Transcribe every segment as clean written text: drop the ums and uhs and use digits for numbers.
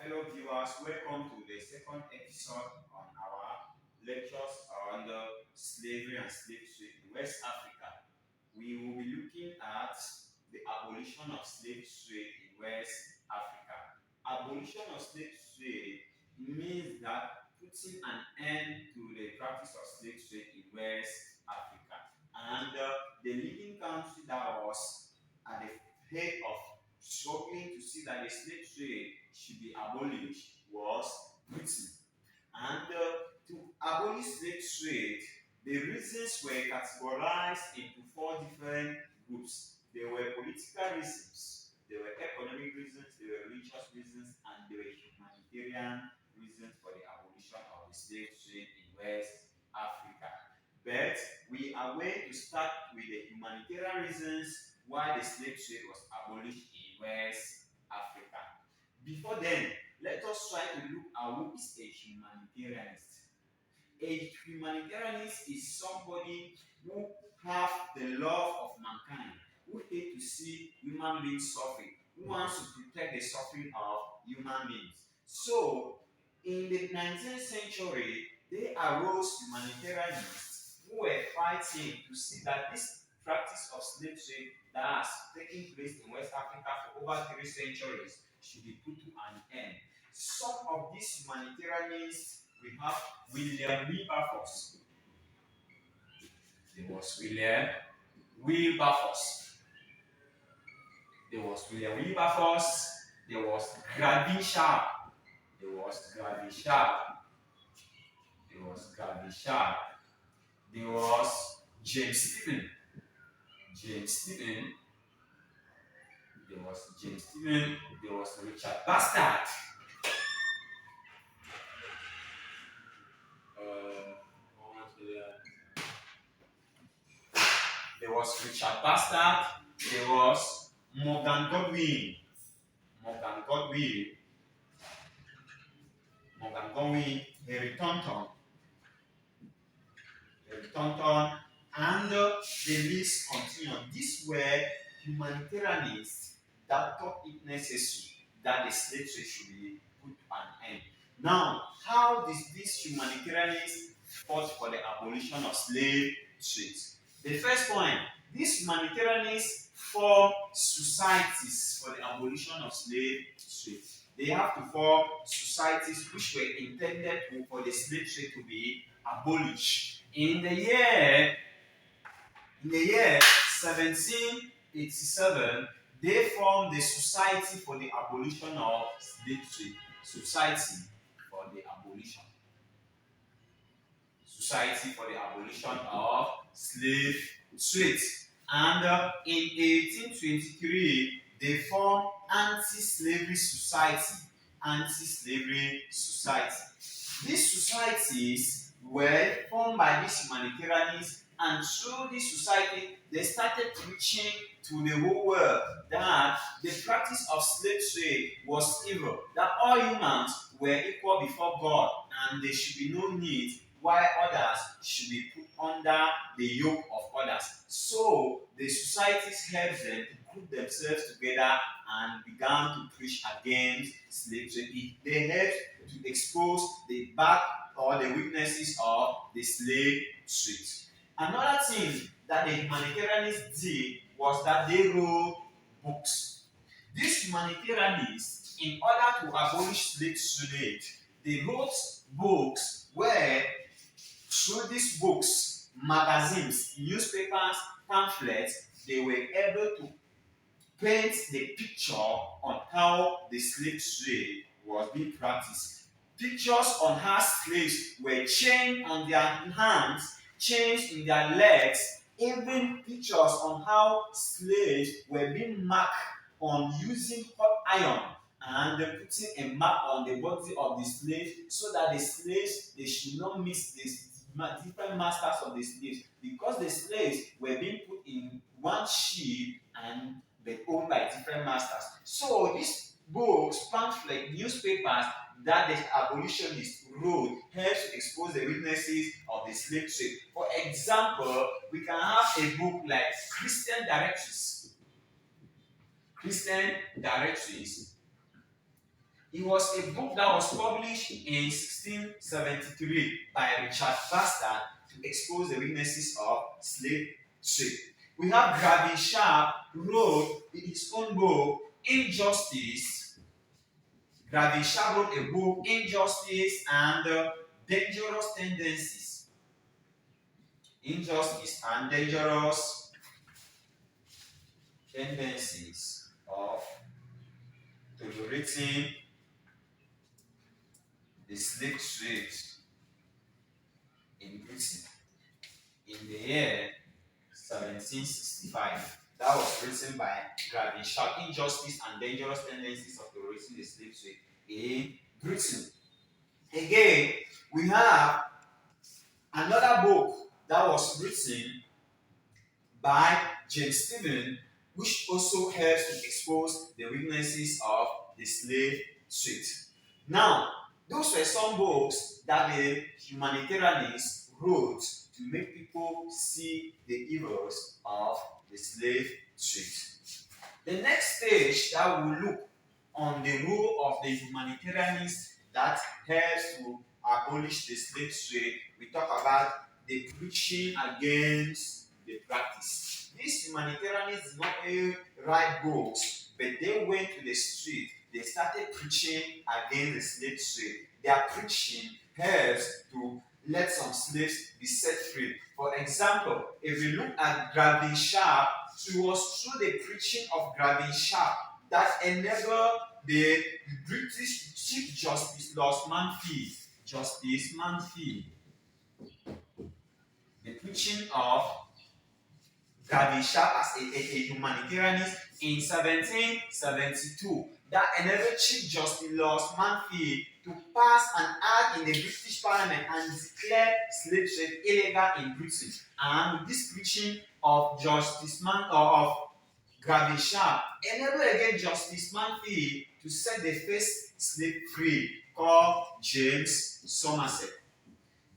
fellow viewers, welcome to the second episode on our lectures on the slavery and slave trade in West Africa. We will be looking at the abolition of slave trade in West Africa. Abolition of slave trade means that putting an end to the practice of slave trade in West Africa. And the leading country that was at the head of struggling to see that the slave trade should be abolished was Britain. And to abolish slave trade, the reasons were categorized into four different groups. There were political reasons, there were economic reasons, there were religious reasons, and there were humanitarian reasons for the abolition of the slave trade in West Africa. But we are going to start with the humanitarian reasons why the slave trade was abolished in West Africa. Before then, let us try to look at who is a humanitarianist. A humanitarianist is somebody who have the love of mankind, who hate to see human beings suffering, who wants to protect the suffering of human beings. So, in the 19th century, there arose humanitarianists who were fighting to see that this practice of slave trade that has taken place in West Africa for over 3 centuries should be put to an end. Some of these humanitarianists, we have William Wilberforce. There was William Wilberforce. There was William Wilberforce. There was Gravin Sharp. There was Gravin Sharp. There was Gravin Sharp. There was James Stephen. James Stephen. There was James Stephen. There was Richard Bastard. There was Richard Bastard. There was Morgan Godwin. Harry Thornton, and the list continued. These were humanitarianists that thought it necessary that the slave trade should be put to an end. Now, how did these humanitarianists fought for the abolition of slave trade? The first point, these humanitarianists form societies for the abolition of slave trade. They have to form societies which were intended for the slave trade to be abolished. In the year 1787, they formed the Society for the Abolition of Slave Trade. Society for the Abolition of Slave Trade. And in 1823, they formed Anti-Slavery Society. These societies were formed by these humanitarianists, and through this society, they started preaching to the whole world that the practice of slave trade was evil, that all humans were equal before God, and there should be no need why others should be put under the yoke of others. So the societies helped them to group themselves together and began to preach against slave trade. They helped to expose the bad or the weaknesses of the slave trade. Another thing that the humanitarianists did was that they wrote books. These humanitarianists, in order to abolish slave trade, they wrote books where through these books, magazines, newspapers, pamphlets, they were able to paint the picture on how the slave trade was being practiced. Pictures on how slaves were chained on their hands, chains in their legs, even pictures on how slaves were being marked on using hot iron and putting a mark on the body of the slave so that the slaves, they should not miss this different masters of the slaves, because the slaves were being put in one ship and they owned by different masters. So these books, pamphlets, newspapers that the abolitionists wrote helps to expose the weaknesses of the slave trade. For example, we can have a book like Christian Directories. It was a book that was published in 1673 by Richard Bastard to expose the weaknesses of slave trade. We have Gravin Sharp wrote in his own book, Injustice. Gravin Sharp wrote a book, Injustice and Dangerous Tendencies. Injustice and Dangerous Tendencies of tolerating the slave trade in Britain in the year 1765. That was written by Gravin Sharp, Injustice and Dangerous Tendencies of Tolerating the Slave Trade in Britain. Again, we have another book that was written by James Stephen, which also helps to expose the weaknesses of the slave trade. Now, those were some books that the humanitarianists wrote to make people see the evils of the slave trade. The next stage that we will look on the role of the humanitarianists that helps to abolish the slave trade, we talk about the preaching against the practice. These humanitarianists did not write books, but they went to the street. They started preaching against the slave trade. Their preaching helps to let some slaves be set free. For example, if we look at Gravin Sharp, it was through the preaching of Gravin Sharp that enabled the British Chief Justice Lord Mansfield, Justice Mansfield, the preaching of Gravin Sharp as a humanitarianist in 1772 that enabled Chief Justice Lord Mansfield to pass an act in the British Parliament and declare slave trade illegal in Britain. And with this preaching of of Gravin Sharp enabled again Justice Mansfield to set the first slave free, called James Somerset.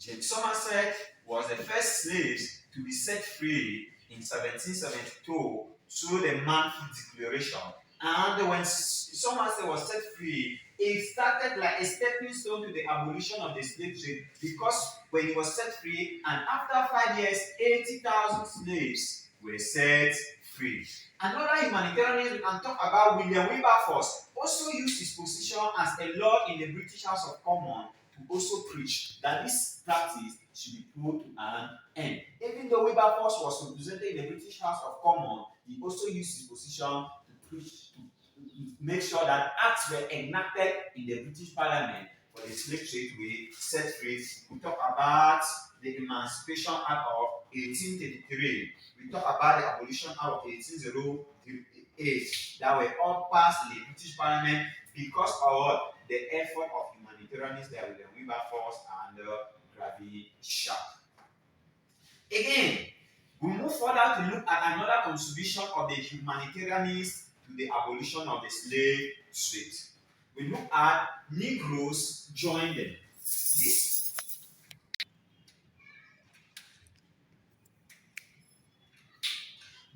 James Somerset was the first slaves to be set free in 1772 through the Mansfield Declaration. And when Somerset was set free, it started like a stepping stone to the abolition of the slave trade, because when he was set free, and after 5 years, 80,000 slaves were set free. Another humanitarian we can talk about, William Wilberforce, also used his position as a lord in the British House of Commons to also preach that this practice should be put to an end. Even though Wilberforce was represented in the British House of Commons, he also used his position to preach, to make sure that acts were enacted in the British Parliament for the slave trade to be set free. We talk about the Emancipation Act of 1833. We talk about the Abolition Act of 1808 that were all passed in the British Parliament because of the effort of humanitarianists like William Wilberforce and Gravin Sharp. Again, we move further to look at another contribution of the humanitarianists to the abolition of the slave trade. We look at Negroes joined them.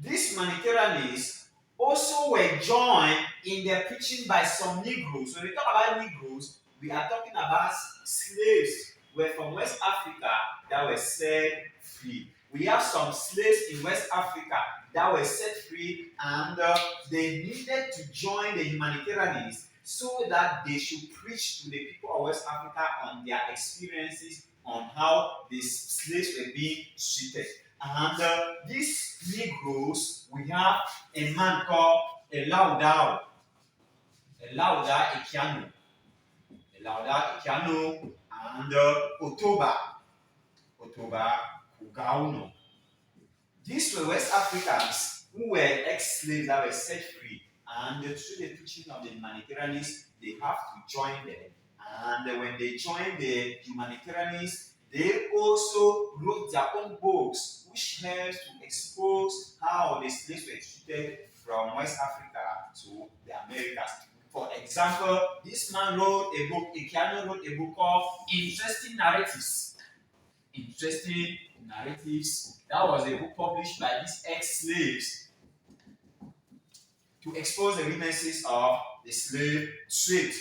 These humanitarianists also were joined in their preaching by some Negroes. When we talk about Negroes, we are talking about slaves who were from West Africa that were set free. We have some slaves in West Africa that were set free, and they needed to join the humanitarianists so that they should preach to the people of West Africa on their experiences on how the slaves were being treated. And these Negroes, we have a man called Elauda Echelon, and Otoba Kugauno. These were West Africans who were ex-slaves that were set free, and through the preaching of the humanitarianists, they have to join them. And when they join the humanitarianists, they also wrote their own books, which helps to expose how the slaves were treated from West Africa to the Americas. For example, this man wrote a book, Echelon wrote a book called Interesting Narratives. Interesting Narratives. That was a book published by these ex-slaves to expose the weaknesses of the slave trade.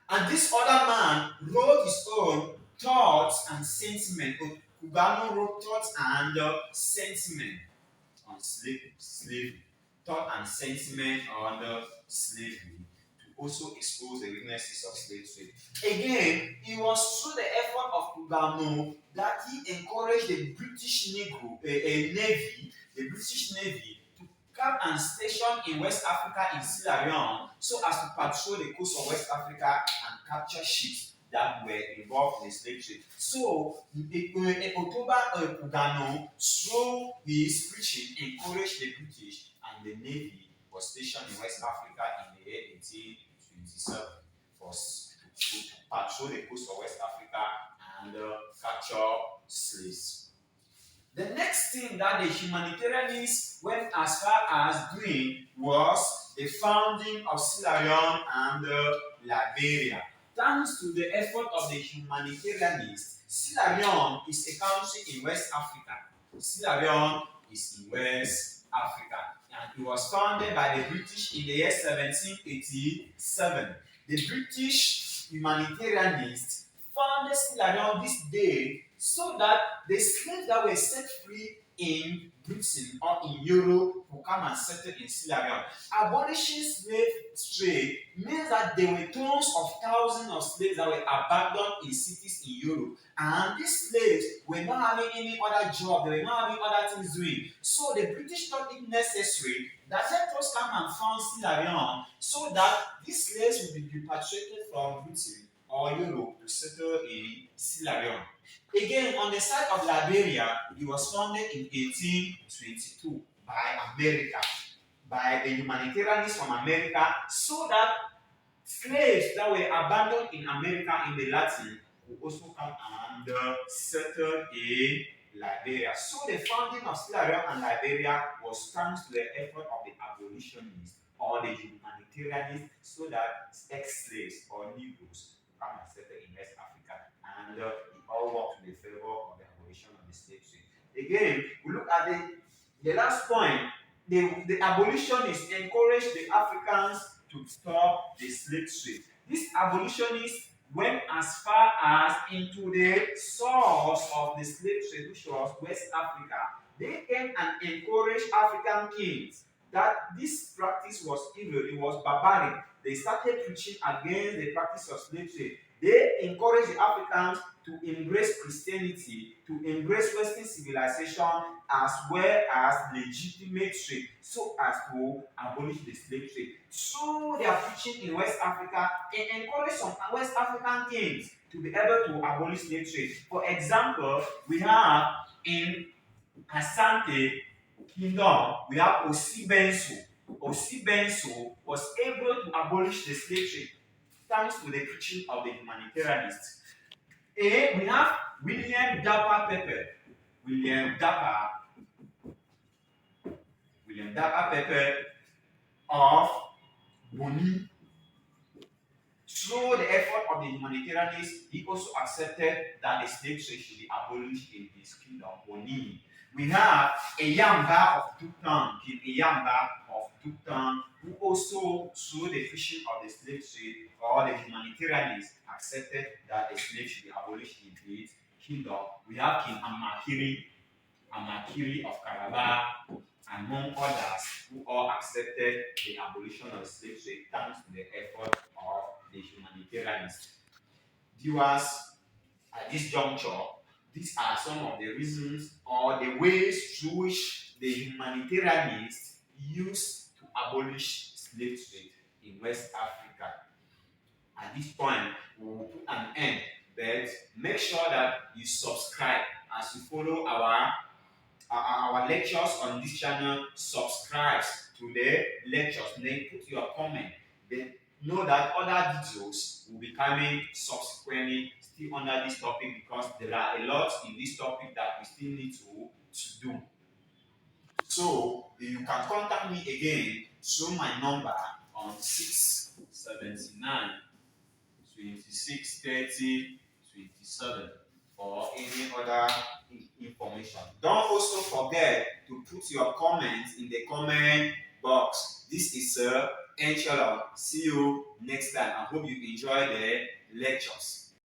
And this other man wrote his own thoughts and sentiment. Kugano wrote thoughts and sentiment on slavery, thought and sentiment on slavery to also expose the weaknesses of slave trade. Again, it was through the effort of Kugano that he encouraged the British Navy, the British Navy, to come and station in West Africa in Sierra Leone so as to patrol the coast of West Africa and capture ships that were involved in the slave trade. So, October Kugano, through his preaching, encouraged the British, and the Navy was stationed in West Africa in the year 1827 to patrol the coast of West Africa and capture slaves. The next thing that the humanitarianists went as far as doing was the founding of Sierra Leone and Liberia. Thanks to the effort of the humanitarianists, Sierra Leone is a country in West Africa. Sierra Leone is in West Africa, and it was founded by the British in the year 1787. The British humanitarianists founded Sierra Leone this day so that the slaves that were set free in Britain or in Europe will come and settle in Sierra Leone. Abolishing slave trade means that there were tons of thousands of slaves that were abandoned in cities in Europe, and these slaves were not having any other job, they were not having other things doing. So the British thought it necessary that let us come and found Sierra Leone so that these slaves will be repatriated from Britain or Europe to settle in Sierra Leone. Again, on the side of Liberia, it was founded in 1822 by America, by the humanitarianists from America, so that slaves that were abandoned in America in the Latin would also come and settle in Liberia. So the founding of Sierra Leone and Liberia was thanks to the effort of the abolitionists or the humanitarianists, so that ex-slaves or Negroes would come and settle in West Africa, and it all worked in the favor of the abolition of the slave trade. Again, we look at the last point. The abolitionists encouraged the Africans to stop the slave trade. These abolitionists went as far as into the source of the slave trade, which was West Africa. They came and encouraged African kings that this practice was evil, it was barbaric. They started preaching against the practice of slave trade. They encouraged the Africans to embrace Christianity, to embrace Western civilization, as well as legitimate trade, so as to abolish the slave trade. Through their preaching in West Africa, they encouraged some West African kings to be able to abolish slave trade. For example, we have in Asante Kingdom, we have Osibenso. Osibenso was able to abolish the slave trade thanks to the preaching of the humanitarianists. We have William Dapper Pepper. William Dapper Pepper of Boni. Through the effort of the humanitarianists, he also accepted that the slave trade should be abolished in his kingdom, Boni. We have Eyamba of Tuktan, King Eyamba of Tuktan, who also, through the preaching of the slave trade or the humanitarianists, accepted that the slave should be abolished in his kingdom. We have King Amakiri of Calabar, among others, who all accepted the abolition of the slave trade thanks to the effort of the humanitarianists. Viewers, at this juncture, these are some of the reasons or the ways through which the humanitarianists used to abolish slave trade in West Africa. At this point, we will put an end, but make sure that you subscribe as you follow our lectures on this channel. Subscribe to the lectures, then put your comment. Then know that other videos will be coming subsequently still under this topic, because there are a lot in this topic that we still need to do. So you can contact me again through my number on 679 26 30 27 for any other information. Don't also forget to put your comments in the comment box. This is Sir Echelon. See you next time. I hope you enjoy the lectures.